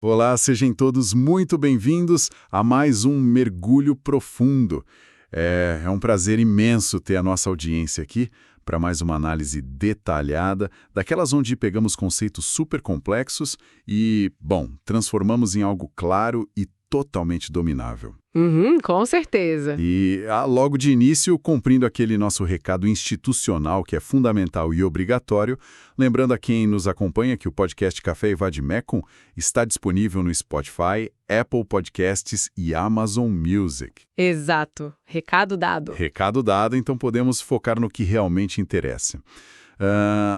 Olá, sejam todos muito bem-vindos a mais um Mergulho Profundo. É um prazer imenso ter a nossa audiência aqui para mais uma análise detalhada, daquelas onde pegamos conceitos super complexos e, transformamos em algo claro e totalmente dominável. Com certeza. E logo de início, cumprindo aquele nosso recado institucional que é fundamental e obrigatório, lembrando a quem nos acompanha que o podcast Café e Vademecum está disponível no Spotify, Apple Podcasts e Amazon Music. Exato. Recado dado. Recado dado, então podemos focar no que realmente interessa.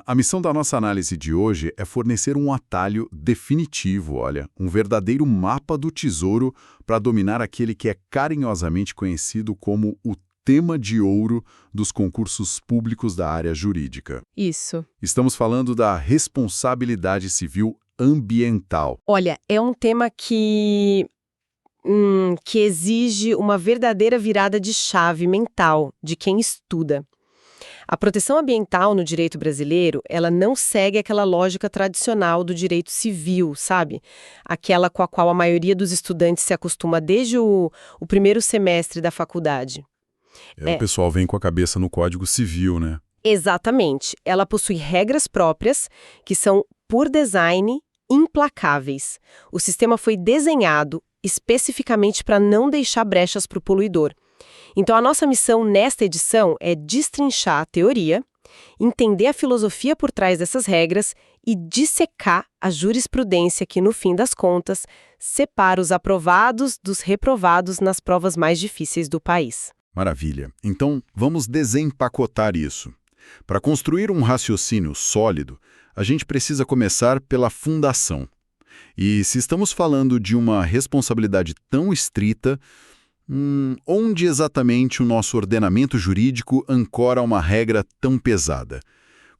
A missão da nossa análise de hoje é fornecer um atalho definitivo, um verdadeiro mapa do tesouro para dominar aquele que é carinhosamente conhecido como o tema de ouro dos concursos públicos da área jurídica. Isso. Estamos falando da responsabilidade civil ambiental. Olha, é um tema que exige uma verdadeira virada de chave mental de quem estuda. A proteção ambiental no direito brasileiro, ela não segue aquela lógica tradicional do direito civil, sabe? Aquela com a qual a maioria dos estudantes se acostuma desde o primeiro semestre da faculdade. O pessoal vem com a cabeça no Código Civil, né? Exatamente. Ela possui regras próprias que são, por design, implacáveis. O sistema foi desenhado especificamente para não deixar brechas para o poluidor. Então, a nossa missão nesta edição é destrinchar a teoria, entender a filosofia por trás dessas regras e dissecar a jurisprudência que, no fim das contas, separa os aprovados dos reprovados nas provas mais difíceis do país. Maravilha. Então, vamos desempacotar isso. Para construir um raciocínio sólido, a gente precisa começar pela fundação. E se estamos falando de uma responsabilidade tão estrita, onde exatamente o nosso ordenamento jurídico ancora uma regra tão pesada?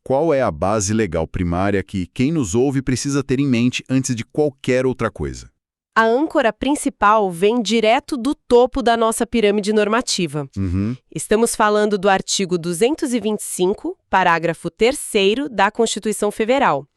Qual é a base legal primária que quem nos ouve precisa ter em mente antes de qualquer outra coisa? A âncora principal vem direto do topo da nossa pirâmide normativa. Estamos falando do artigo 225, parágrafo 3º da Constituição Federal.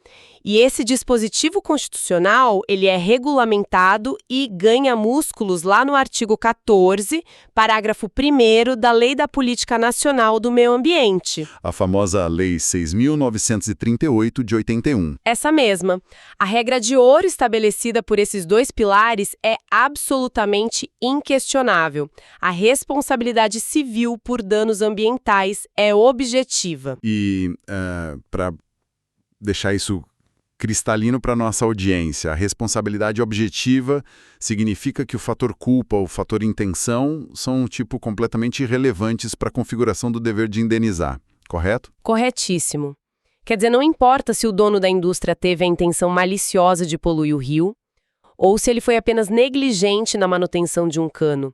E esse dispositivo constitucional, ele é regulamentado e ganha músculos lá no artigo 14, parágrafo 1º da Lei da Política Nacional do Meio Ambiente. A famosa Lei 6.938 de 81. Essa mesma. A regra de ouro estabelecida por esses dois pilares é absolutamente inquestionável. A responsabilidade civil por danos ambientais é objetiva. E, para deixar isso cristalino para nossa audiência, a responsabilidade objetiva significa que o fator culpa ou o fator intenção são, completamente irrelevantes para a configuração do dever de indenizar, correto? Corretíssimo. Quer dizer, não importa se o dono da indústria teve a intenção maliciosa de poluir o rio, ou se ele foi apenas negligente na manutenção de um cano.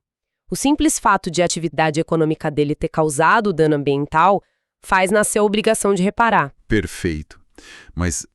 O simples fato de a atividade econômica dele ter causado o dano ambiental faz nascer a obrigação de reparar. Perfeito. Mas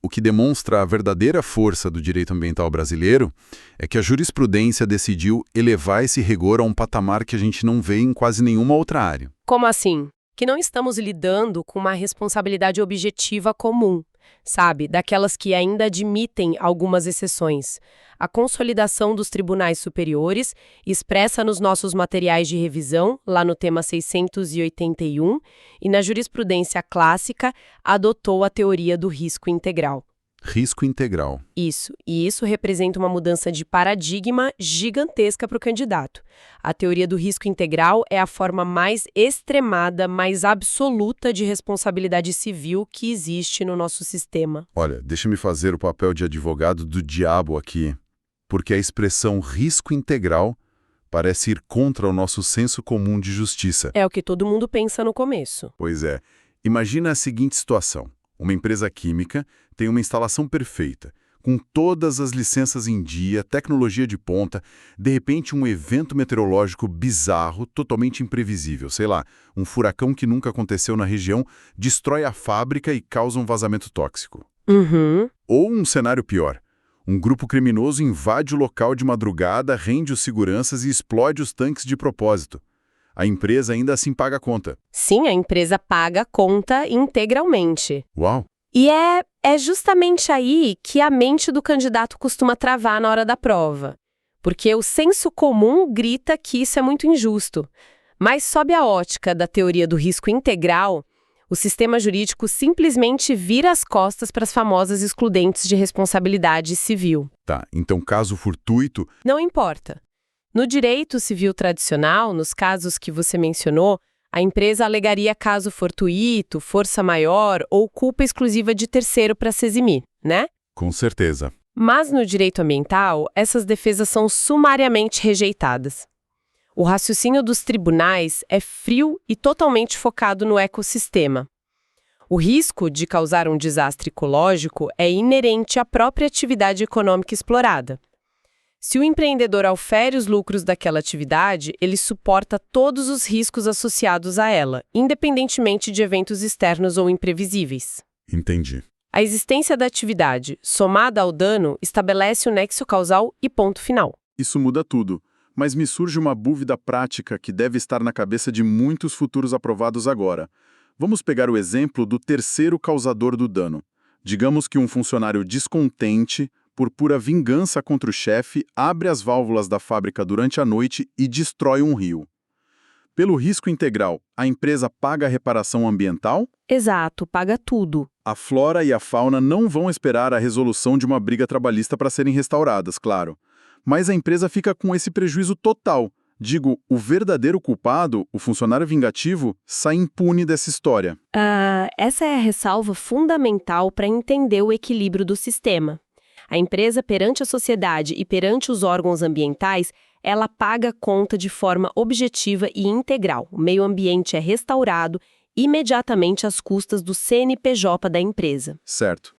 o que demonstra a verdadeira força do direito ambiental brasileiro é que a jurisprudência decidiu elevar esse rigor a um patamar que a gente não vê em quase nenhuma outra área. Como assim? Que não estamos lidando com uma responsabilidade objetiva comum, sabe? Daquelas que ainda admitem algumas exceções. A consolidação dos tribunais superiores, expressa nos nossos materiais de revisão, lá no tema 681, e na jurisprudência clássica, adotou a teoria do risco integral. Risco integral. Isso, e isso representa uma mudança de paradigma gigantesca para o candidato. A teoria do risco integral é a forma mais extremada, mais absoluta de responsabilidade civil que existe no nosso sistema. Olha, deixa-me fazer o papel de advogado do diabo aqui, porque a expressão risco integral parece ir contra o nosso senso comum de justiça. É o que todo mundo pensa no começo. Pois é. Imagina a seguinte situação. Uma empresa química tem uma instalação perfeita, com todas as licenças em dia, tecnologia de ponta, de repente um evento meteorológico bizarro, totalmente imprevisível, sei lá, um furacão que nunca aconteceu na região, destrói a fábrica e causa um vazamento tóxico. Ou um cenário pior. Um grupo criminoso invade o local de madrugada, rende os seguranças e explode os tanques de propósito. A empresa ainda assim paga a conta. Sim, a empresa paga a conta integralmente. Uau! E é justamente aí que a mente do candidato costuma travar na hora da prova. Porque o senso comum grita que isso é muito injusto. Mas sob a ótica da teoria do risco integral, o sistema jurídico simplesmente vira as costas para as famosas excludentes de responsabilidade civil. Tá, então caso fortuito... Não importa. No direito civil tradicional, nos casos que você mencionou, a empresa alegaria caso fortuito, força maior ou culpa exclusiva de terceiro para se eximir, né? Com certeza. Mas no direito ambiental, essas defesas são sumariamente rejeitadas. O raciocínio dos tribunais é frio e totalmente focado no ecossistema. O risco de causar um desastre ecológico é inerente à própria atividade econômica explorada. Se o empreendedor aufere os lucros daquela atividade, ele suporta todos os riscos associados a ela, independentemente de eventos externos ou imprevisíveis. Entendi. A existência da atividade, somada ao dano, estabelece o nexo causal e ponto final. Isso muda tudo, mas me surge uma dúvida prática que deve estar na cabeça de muitos futuros aprovados agora. Vamos pegar o exemplo do terceiro causador do dano. Digamos que um funcionário descontente, por pura vingança contra o chefe, abre as válvulas da fábrica durante a noite e destrói um rio. Pelo risco integral, a empresa paga a reparação ambiental? Exato, paga tudo. A flora e a fauna não vão esperar a resolução de uma briga trabalhista para serem restauradas, claro. Mas a empresa fica com esse prejuízo total. Digo, o verdadeiro culpado, o funcionário vingativo, sai impune dessa história. Essa é a ressalva fundamental para entender o equilíbrio do sistema. A empresa, perante a sociedade e perante os órgãos ambientais, ela paga a conta de forma objetiva e integral. O meio ambiente é restaurado imediatamente às custas do CNPJ da empresa. Certo.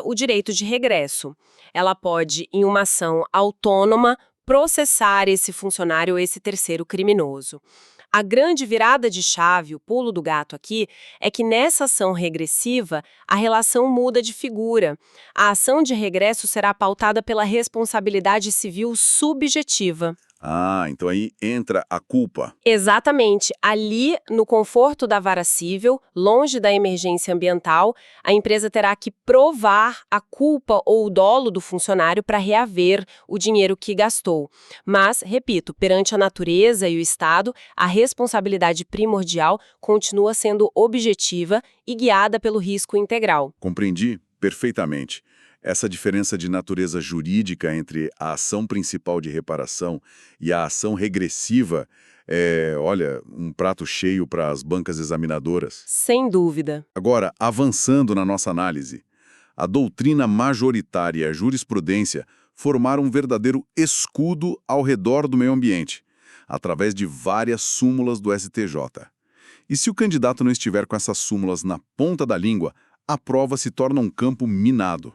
O direito de regresso. Ela pode, em uma ação autônoma, processar esse funcionário ou esse terceiro criminoso. A grande virada de chave, o pulo do gato aqui, é que nessa ação regressiva, a relação muda de figura. A ação de regresso será pautada pela responsabilidade civil subjetiva. Então aí entra a culpa. Exatamente. Ali, no conforto da vara civil, longe da emergência ambiental, a empresa terá que provar a culpa ou o dolo do funcionário para reaver o dinheiro que gastou. Mas, repito, perante a natureza e o Estado, a responsabilidade primordial continua sendo objetiva e guiada pelo risco integral. Compreendi perfeitamente. Essa diferença de natureza jurídica entre a ação principal de reparação e a ação regressiva é, um prato cheio para as bancas examinadoras. Sem dúvida. Agora, avançando na nossa análise, a doutrina majoritária e a jurisprudência formaram um verdadeiro escudo ao redor do meio ambiente, através de várias súmulas do STJ. E se o candidato não estiver com essas súmulas na ponta da língua, a prova se torna um campo minado.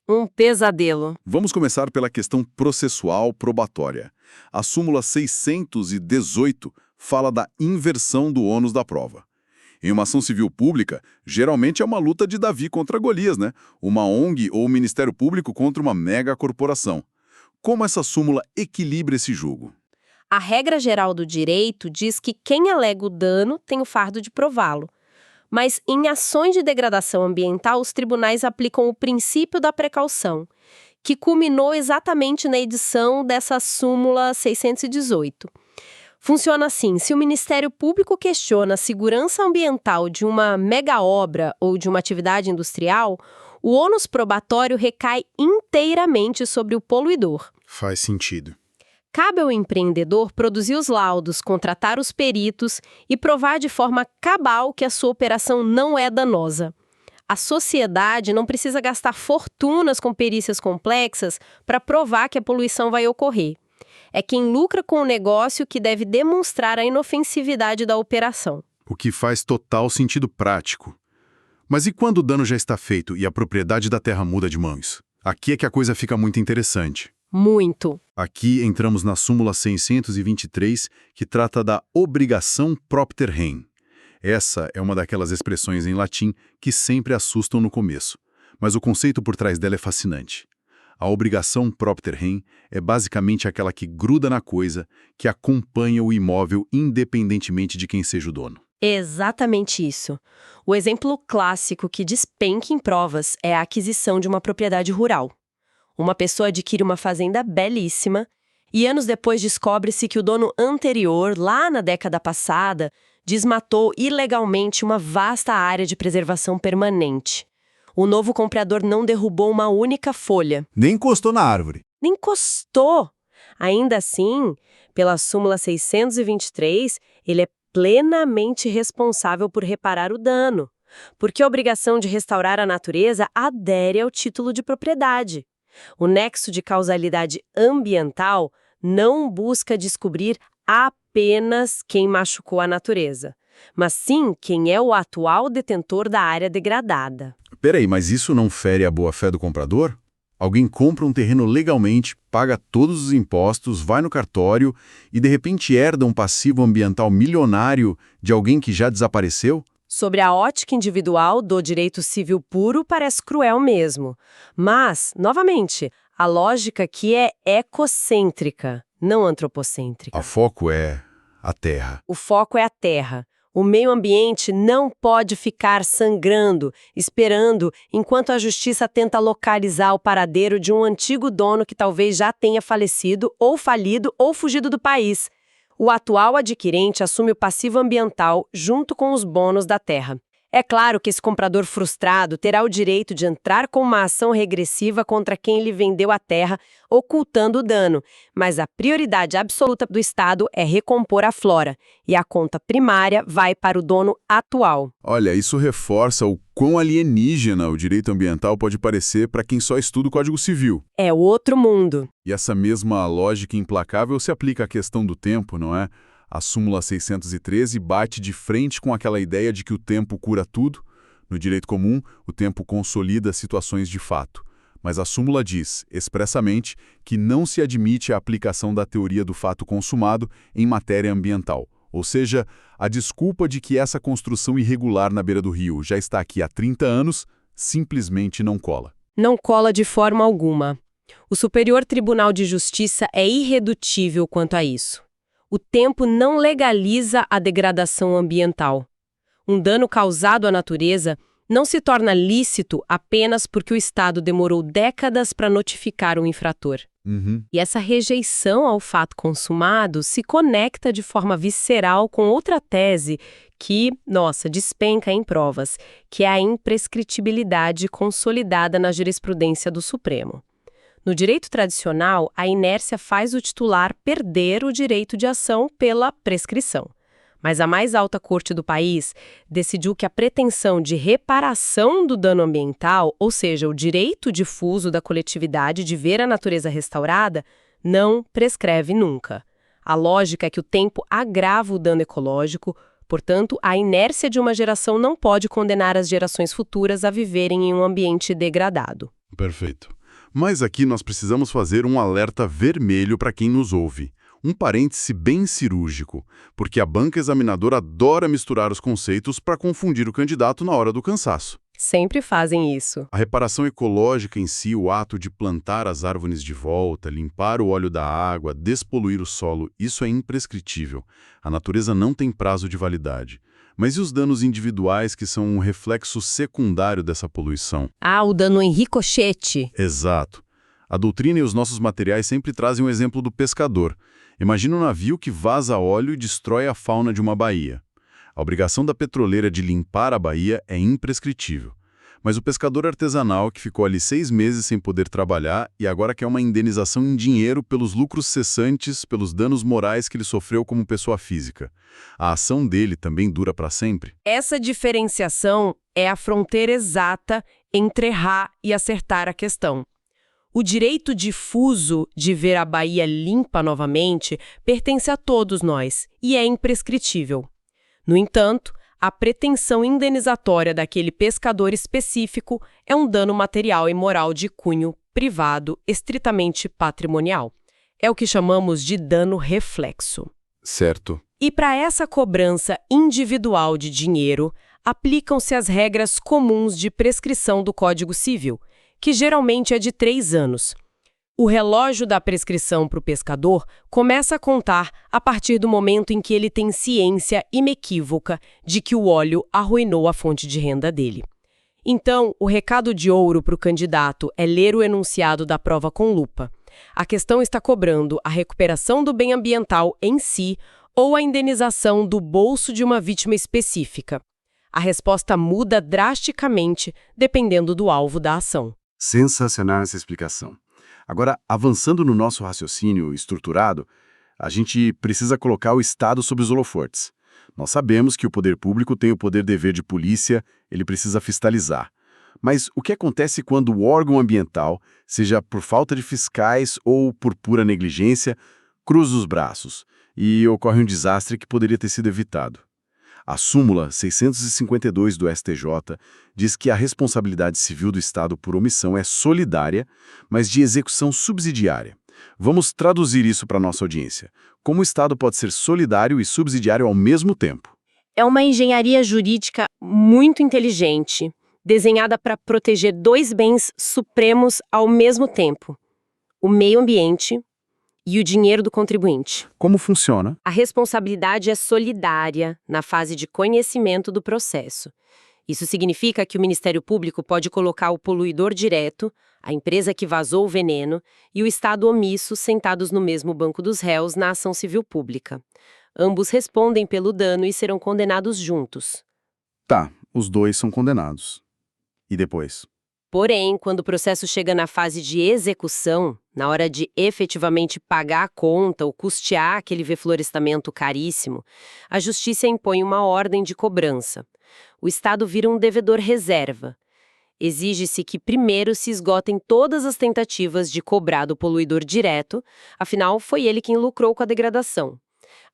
Um pesadelo. Vamos começar pela questão processual probatória. A súmula 618 fala da inversão do ônus da prova. Em uma ação civil pública, geralmente é uma luta de Davi contra Golias, né? Uma ONG ou Ministério Público contra uma mega corporação. Como essa súmula equilibra esse jogo? A regra geral do direito diz que quem alega o dano tem o fardo de prová-lo. Mas em ações de degradação ambiental, os tribunais aplicam o princípio da precaução, que culminou exatamente na edição dessa súmula 618. Funciona assim: se o Ministério Público questiona a segurança ambiental de uma mega obra ou de uma atividade industrial, o ônus probatório recai inteiramente sobre o poluidor. Faz sentido. Cabe ao empreendedor produzir os laudos, contratar os peritos e provar de forma cabal que a sua operação não é danosa. A sociedade não precisa gastar fortunas com perícias complexas para provar que a poluição vai ocorrer. É quem lucra com o negócio que deve demonstrar a inofensividade da operação. O que faz total sentido prático. Mas e quando o dano já está feito e a propriedade da terra muda de mãos? Aqui é que a coisa fica muito interessante. Muito. Aqui entramos na súmula 623, que trata da obrigação propter rem. Essa é uma daquelas expressões em latim que sempre assustam no começo, mas o conceito por trás dela é fascinante. A obrigação propter rem é basicamente aquela que gruda na coisa, que acompanha o imóvel independentemente de quem seja o dono. Exatamente isso. O exemplo clássico que despenca em provas é a aquisição de uma propriedade rural. Uma pessoa adquire uma fazenda belíssima e anos depois descobre-se que o dono anterior, lá na década passada, desmatou ilegalmente uma vasta área de preservação permanente. O novo comprador não derrubou uma única folha. Nem encostou na árvore. Nem encostou! Ainda assim, pela súmula 623, ele é plenamente responsável por reparar o dano, porque a obrigação de restaurar a natureza adere ao título de propriedade. O nexo de causalidade ambiental não busca descobrir apenas quem machucou a natureza, mas sim quem é o atual detentor da área degradada. Peraí, mas isso não fere a boa-fé do comprador? Alguém compra um terreno legalmente, paga todos os impostos, vai no cartório e de repente herda um passivo ambiental milionário de alguém que já desapareceu? Sobre a ótica individual do direito civil puro, parece cruel mesmo. Mas, novamente, a lógica aqui é ecocêntrica, não antropocêntrica. O foco é a terra. O foco é a terra. O meio ambiente não pode ficar sangrando, esperando, enquanto a justiça tenta localizar o paradeiro de um antigo dono que talvez já tenha falecido, ou falido, ou fugido do país. O atual adquirente assume o passivo ambiental junto com os bônus da terra. É claro que esse comprador frustrado terá o direito de entrar com uma ação regressiva contra quem lhe vendeu a terra, ocultando o dano, mas a prioridade absoluta do Estado é recompor a flora, e a conta primária vai para o dono atual. Olha, isso reforça o quão alienígena o direito ambiental pode parecer para quem só estuda o Código Civil. É outro mundo. E essa mesma lógica implacável se aplica à questão do tempo, não é? A súmula 613 bate de frente com aquela ideia de que o tempo cura tudo. No direito comum, o tempo consolida situações de fato. Mas a súmula diz, expressamente, que não se admite a aplicação da teoria do fato consumado em matéria ambiental. Ou seja, a desculpa de que essa construção irregular na beira do rio já está aqui há 30 anos simplesmente não cola. Não cola de forma alguma. O Superior Tribunal de Justiça é irredutível quanto a isso. O tempo não legaliza a degradação ambiental. Um dano causado à natureza não se torna lícito apenas porque o Estado demorou décadas para notificar o infrator. E essa rejeição ao fato consumado se conecta de forma visceral com outra tese que, despenca em provas, que é a imprescritibilidade consolidada na jurisprudência do Supremo. No direito tradicional, a inércia faz o titular perder o direito de ação pela prescrição. Mas a mais alta corte do país decidiu que a pretensão de reparação do dano ambiental, ou seja, o direito difuso da coletividade de ver a natureza restaurada, não prescreve nunca. A lógica é que o tempo agrava o dano ecológico, portanto, a inércia de uma geração não pode condenar as gerações futuras a viverem em um ambiente degradado. Perfeito. Mas aqui nós precisamos fazer um alerta vermelho para quem nos ouve. Um parêntese bem cirúrgico, porque a banca examinadora adora misturar os conceitos para confundir o candidato na hora do cansaço. Sempre fazem isso. A reparação ecológica em si, o ato de plantar as árvores de volta, limpar o óleo da água, despoluir o solo, isso é imprescritível. A natureza não tem prazo de validade. Mas e os danos individuais que são um reflexo secundário dessa poluição? O dano em ricochete. Exato. A doutrina e os nossos materiais sempre trazem um exemplo do pescador. Imagina um navio que vaza óleo e destrói a fauna de uma baía. A obrigação da petroleira de limpar a baía é imprescritível. Mas o pescador artesanal que ficou ali 6 meses sem poder trabalhar e agora quer uma indenização em dinheiro pelos lucros cessantes, pelos danos morais que ele sofreu como pessoa física. A ação dele também dura para sempre? Essa diferenciação é a fronteira exata entre errar e acertar a questão. O direito difuso de ver a baía limpa novamente pertence a todos nós e é imprescritível. No entanto, a pretensão indenizatória daquele pescador específico é um dano material e moral de cunho privado, estritamente patrimonial. É o que chamamos de dano reflexo. Certo. E para essa cobrança individual de dinheiro, aplicam-se as regras comuns de prescrição do Código Civil, que geralmente é de 3 anos. O relógio da prescrição para o pescador começa a contar a partir do momento em que ele tem ciência inequívoca de que o óleo arruinou a fonte de renda dele. Então, o recado de ouro para o candidato é ler o enunciado da prova com lupa. A questão está cobrando a recuperação do bem ambiental em si ou a indenização do bolso de uma vítima específica. A resposta muda drasticamente dependendo do alvo da ação. Sensacional essa explicação. Agora, avançando no nosso raciocínio estruturado, a gente precisa colocar o Estado sob os holofotes. Nós sabemos que o poder público tem o poder-dever de polícia, ele precisa fiscalizar. Mas o que acontece quando o órgão ambiental, seja por falta de fiscais ou por pura negligência, cruza os braços e ocorre um desastre que poderia ter sido evitado? A súmula 652 do STJ diz que a responsabilidade civil do Estado por omissão é solidária, mas de execução subsidiária. Vamos traduzir isso para a nossa audiência. Como o Estado pode ser solidário e subsidiário ao mesmo tempo? É uma engenharia jurídica muito inteligente, desenhada para proteger dois bens supremos ao mesmo tempo: o meio ambiente e o dinheiro do contribuinte. Como funciona? A responsabilidade é solidária na fase de conhecimento do processo. Isso significa que o Ministério Público pode colocar o poluidor direto, a empresa que vazou o veneno, e o Estado omisso sentados no mesmo banco dos réus na ação civil pública. Ambos respondem pelo dano e serão condenados juntos. Tá, os dois são condenados. E depois? Porém, quando o processo chega na fase de execução, na hora de efetivamente pagar a conta ou custear aquele reflorestamento caríssimo, a Justiça impõe uma ordem de cobrança. O Estado vira um devedor reserva. Exige-se que primeiro se esgotem todas as tentativas de cobrar do poluidor direto, afinal foi ele quem lucrou com a degradação.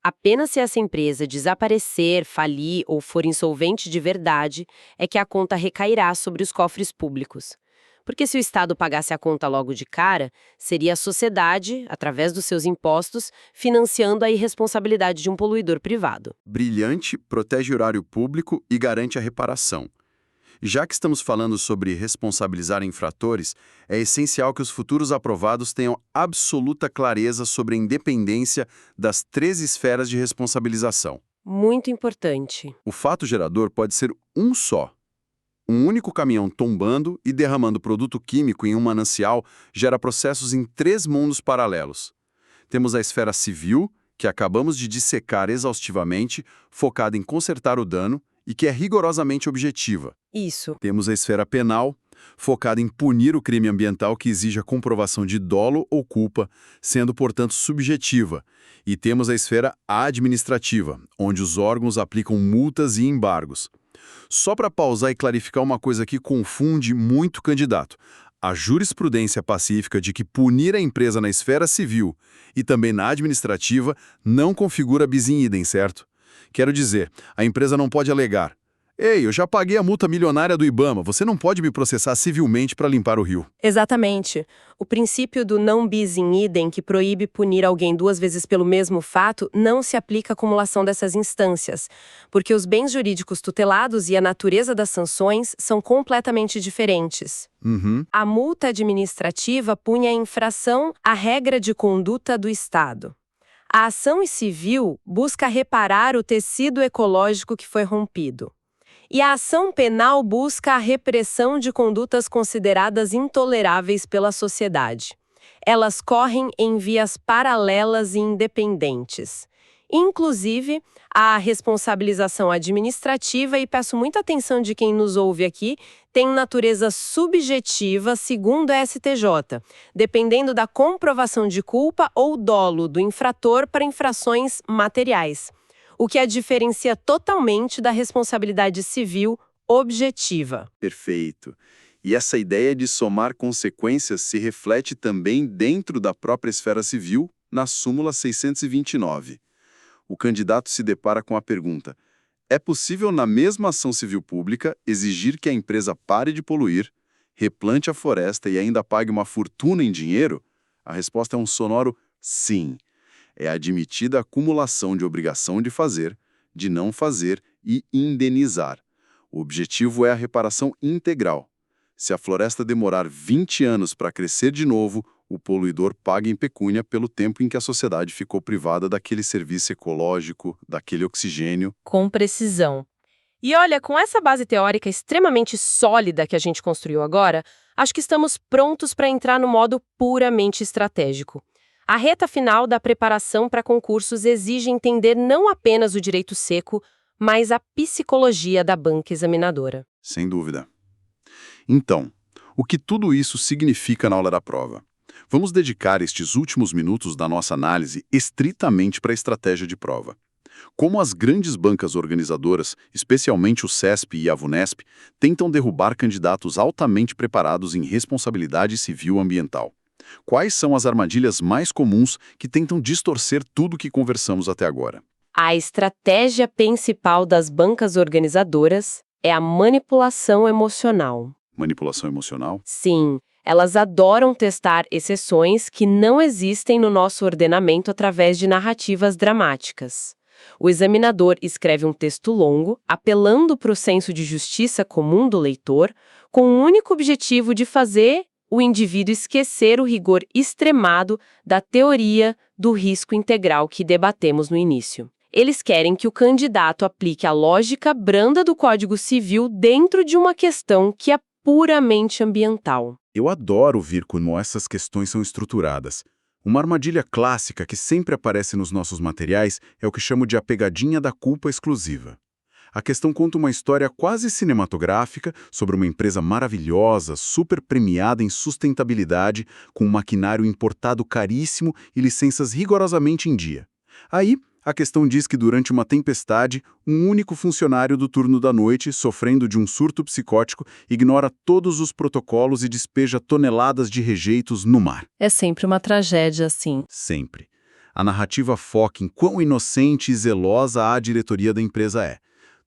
Apenas se essa empresa desaparecer, falir ou for insolvente de verdade, é que a conta recairá sobre os cofres públicos. Porque se o Estado pagasse a conta logo de cara, seria a sociedade, através dos seus impostos, financiando a irresponsabilidade de um poluidor privado. Brilhante, protege o horário público e garante a reparação. Já que estamos falando sobre responsabilizar infratores, é essencial que os futuros aprovados tenham absoluta clareza sobre a independência das 3 esferas de responsabilização. Muito importante. O fato gerador pode ser um só. Um único caminhão tombando e derramando produto químico em um manancial gera processos em 3 mundos paralelos. Temos a esfera civil, que acabamos de dissecar exaustivamente, focada em consertar o dano e que é rigorosamente objetiva. Isso. Temos a esfera penal, focada em punir o crime ambiental que exige a comprovação de dolo ou culpa, sendo, portanto, subjetiva. E temos a esfera administrativa, onde os órgãos aplicam multas e embargos. Só para pausar e clarificar uma coisa que confunde muito o candidato. A jurisprudência pacífica de que punir a empresa na esfera civil e também na administrativa não configura bis in idem, certo? Quero dizer, a empresa não pode alegar: "Ei, eu já paguei a multa milionária do IBAMA, você não pode me processar civilmente para limpar o rio." Exatamente. O princípio do não bis in idem, que proíbe punir alguém 2 vezes pelo mesmo fato, não se aplica à acumulação dessas instâncias, porque os bens jurídicos tutelados e a natureza das sanções são completamente diferentes. A multa administrativa punha a infração à regra de conduta do Estado. A ação civil busca reparar o tecido ecológico que foi rompido. E a ação penal busca a repressão de condutas consideradas intoleráveis pela sociedade. Elas correm em vias paralelas e independentes. Inclusive, a responsabilização administrativa, e peço muita atenção de quem nos ouve aqui, tem natureza subjetiva segundo a STJ, dependendo da comprovação de culpa ou dolo do infrator para infrações materiais, o que a diferencia totalmente da responsabilidade civil objetiva. Perfeito. E essa ideia de somar consequências se reflete também dentro da própria esfera civil, na súmula 629. O candidato se depara com a pergunta: é possível, na mesma ação civil pública, exigir que a empresa pare de poluir, replante a floresta e ainda pague uma fortuna em dinheiro? A resposta é um sonoro sim. É admitida a acumulação de obrigação de fazer, de não fazer e indenizar. O objetivo é a reparação integral. Se a floresta demorar 20 anos para crescer de novo, O poluidor paga em pecúnia pelo tempo em que a sociedade ficou privada daquele serviço ecológico, daquele oxigênio. Com precisão. E olha, com essa base teórica extremamente sólida que a gente construiu agora, acho que estamos prontos para entrar no modo puramente estratégico. A reta final da preparação para concursos exige entender não apenas o direito seco, mas a psicologia da banca examinadora. Sem dúvida. Então, o que tudo isso significa na hora da prova? Vamos dedicar estes últimos minutos da nossa análise estritamente para a estratégia de prova. Como as grandes bancas organizadoras, especialmente o CESP e a VUNESP, tentam derrubar candidatos altamente preparados em responsabilidade civil ambiental. Quais são as armadilhas mais comuns que tentam distorcer tudo o que conversamos até agora? A estratégia principal das bancas organizadoras é a manipulação emocional. Manipulação emocional? Sim, elas adoram testar exceções que não existem no nosso ordenamento através de narrativas dramáticas. O examinador escreve um texto longo, apelando para o senso de justiça comum do leitor, com o único objetivo de fazer o indivíduo esquecer o rigor extremado da teoria do risco integral que debatemos no início. Eles querem que o candidato aplique a lógica branda do Código Civil dentro de uma questão que é puramente ambiental. Eu adoro ver como essas questões são estruturadas. Uma armadilha clássica que sempre aparece nos nossos materiais é o que chamo de a pegadinha da culpa exclusiva. A questão conta uma história quase cinematográfica sobre uma empresa maravilhosa, super premiada em sustentabilidade, com um maquinário importado caríssimo e licenças rigorosamente em dia. Aí, a questão diz que durante uma tempestade, um único funcionário do turno da noite, sofrendo de um surto psicótico, ignora todos os protocolos e despeja toneladas de rejeitos no mar. É sempre uma tragédia assim. Sempre. A narrativa foca em quão inocente e zelosa a diretoria da empresa é.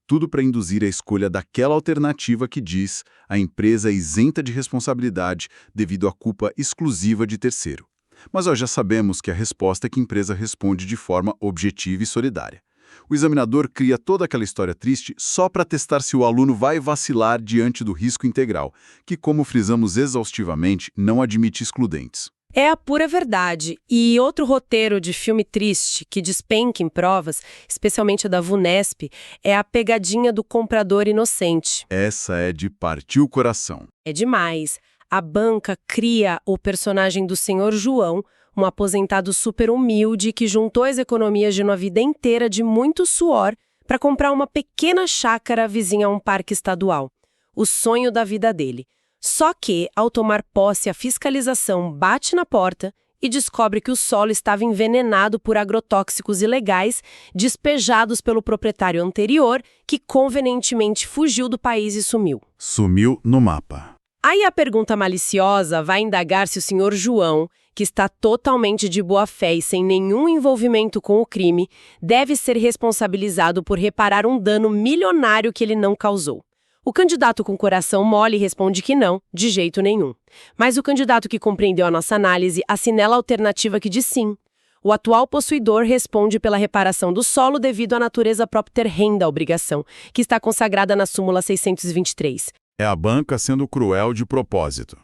Tudo para induzir a escolha daquela alternativa que diz a empresa é isenta de responsabilidade devido à culpa exclusiva de terceiro. Mas já sabemos que a resposta é que a empresa responde de forma objetiva e solidária. O examinador cria toda aquela história triste só para testar se o aluno vai vacilar diante do risco integral, que, como frisamos exaustivamente, não admite excludentes. É a pura verdade. E outro roteiro de filme triste que despenca em provas, especialmente a da VUNESP, é a pegadinha do comprador inocente. Essa é de partir o coração. É demais. A banca cria o personagem do Senhor João, um aposentado super humilde que juntou as economias de uma vida inteira de muito suor para comprar uma pequena chácara vizinha a um parque estadual. O sonho da vida dele. Só que, ao tomar posse, a fiscalização bate na porta e descobre que o solo estava envenenado por agrotóxicos ilegais despejados pelo proprietário anterior, que convenientemente fugiu do país e sumiu. Sumiu no mapa. Aí a pergunta maliciosa vai indagar se o senhor João, que está totalmente de boa fé e sem nenhum envolvimento com o crime, deve ser responsabilizado por reparar um dano milionário que ele não causou. O candidato com coração mole responde que não, de jeito nenhum. Mas o candidato que compreendeu a nossa análise assinala a alternativa que diz sim. O atual possuidor responde pela reparação do solo devido à natureza propter rem da obrigação, que está consagrada na súmula 623. É a banca sendo cruel de propósito.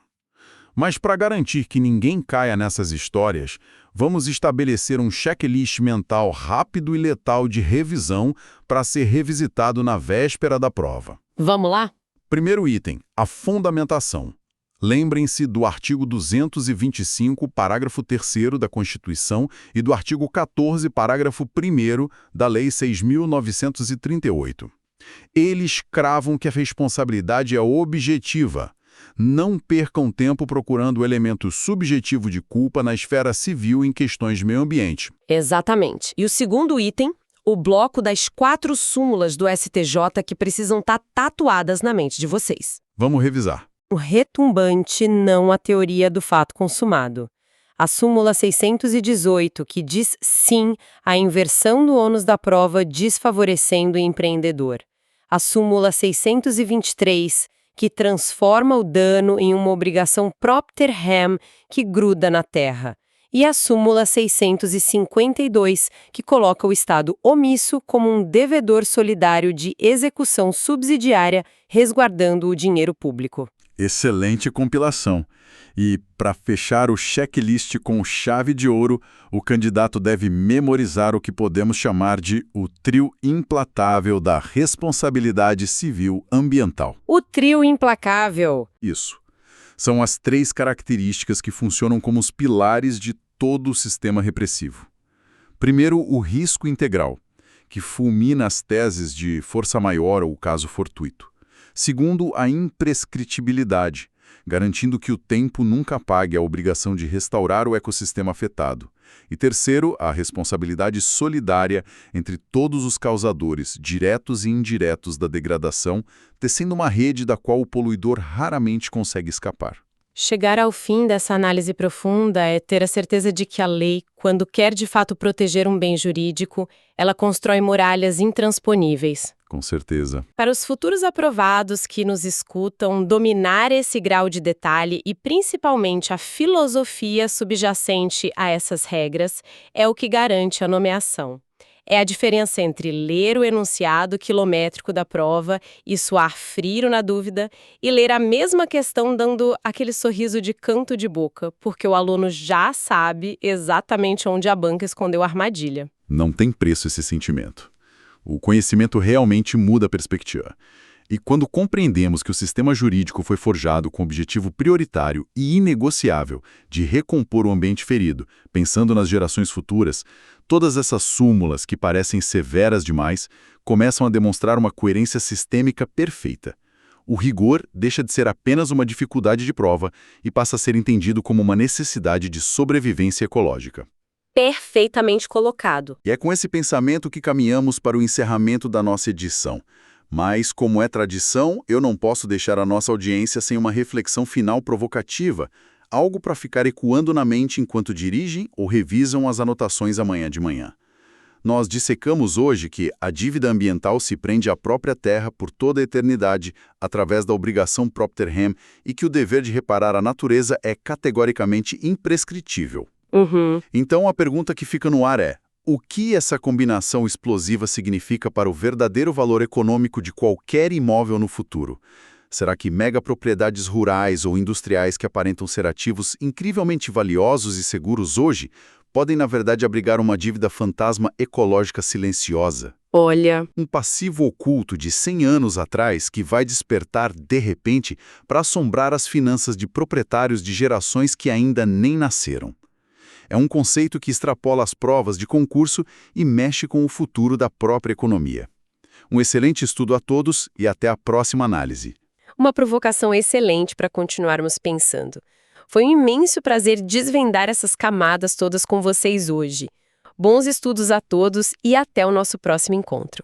Mas para garantir que ninguém caia nessas histórias, vamos estabelecer um checklist mental rápido e letal de revisão para ser revisitado na véspera da prova. Vamos lá? Primeiro item, a fundamentação. Lembrem-se do artigo 225, parágrafo 3º da Constituição e do artigo 14, parágrafo 1º da Lei 6.938. Eles cravam que a responsabilidade é objetiva. Não percam tempo procurando o elemento subjetivo de culpa na esfera civil em questões de meio ambiente. Exatamente. E o segundo item, o bloco das 4 súmulas do STJ que precisam estar tatuadas na mente de vocês. Vamos revisar. O retumbante, não a teoria do fato consumado. A súmula 618, que diz sim à inversão do ônus da prova desfavorecendo o empreendedor. A súmula 623, que transforma o dano em uma obrigação propter rem que gruda na terra. E a súmula 652, que coloca o Estado omisso como um devedor solidário de execução subsidiária, resguardando o dinheiro público. Excelente compilação. E, para fechar o checklist com chave de ouro, o candidato deve memorizar o que podemos chamar de o trio implacável da responsabilidade civil ambiental. O trio implacável. Isso. São as 3 características que funcionam como os pilares de todo o sistema repressivo. Primeiro, o risco integral, que fulmina as teses de força maior ou caso fortuito. Segundo, a imprescritibilidade, garantindo que o tempo nunca pague a obrigação de restaurar o ecossistema afetado. E terceiro, a responsabilidade solidária entre todos os causadores, diretos e indiretos da degradação, tecendo uma rede da qual o poluidor raramente consegue escapar. Chegar ao fim dessa análise profunda é ter a certeza de que a lei, quando quer de fato proteger um bem jurídico, ela constrói muralhas intransponíveis. Com certeza. Para os futuros aprovados que nos escutam, dominar esse grau de detalhe e principalmente a filosofia subjacente a essas regras é o que garante a nomeação. É a diferença entre ler o enunciado quilométrico da prova e suar frio na dúvida e ler a mesma questão dando aquele sorriso de canto de boca, porque o aluno já sabe exatamente onde a banca escondeu a armadilha. Não tem preço esse sentimento. O conhecimento realmente muda a perspectiva. E quando compreendemos que o sistema jurídico foi forjado com o objetivo prioritário e inegociável de recompor o ambiente ferido, pensando nas gerações futuras, todas essas súmulas que parecem severas demais começam a demonstrar uma coerência sistêmica perfeita. O rigor deixa de ser apenas uma dificuldade de prova e passa a ser entendido como uma necessidade de sobrevivência ecológica. Perfeitamente colocado. E é com esse pensamento que caminhamos para o encerramento da nossa edição. Mas, como é tradição, eu não posso deixar a nossa audiência sem uma reflexão final provocativa, algo para ficar ecoando na mente enquanto dirigem ou revisam as anotações amanhã de manhã. Nós dissecamos hoje que a dívida ambiental se prende à própria terra por toda a eternidade, através da obrigação propter rem, e que o dever de reparar a natureza é categoricamente imprescritível. Então a pergunta que fica no ar é: o que essa combinação explosiva significa para o verdadeiro valor econômico de qualquer imóvel no futuro? Será que megapropriedades rurais ou industriais que aparentam ser ativos incrivelmente valiosos e seguros hoje podem, na verdade, abrigar uma dívida fantasma ecológica silenciosa? Olha, Um passivo oculto de 100 anos atrás que vai despertar, de repente, para assombrar as finanças de proprietários de gerações que ainda nem nasceram. É um conceito que extrapola as provas de concurso e mexe com o futuro da própria economia. Um excelente estudo a todos e até a próxima análise. uma provocação excelente para continuarmos pensando. Foi um imenso prazer desvendar essas camadas todas com vocês hoje. Bons estudos a todos e até o nosso próximo encontro.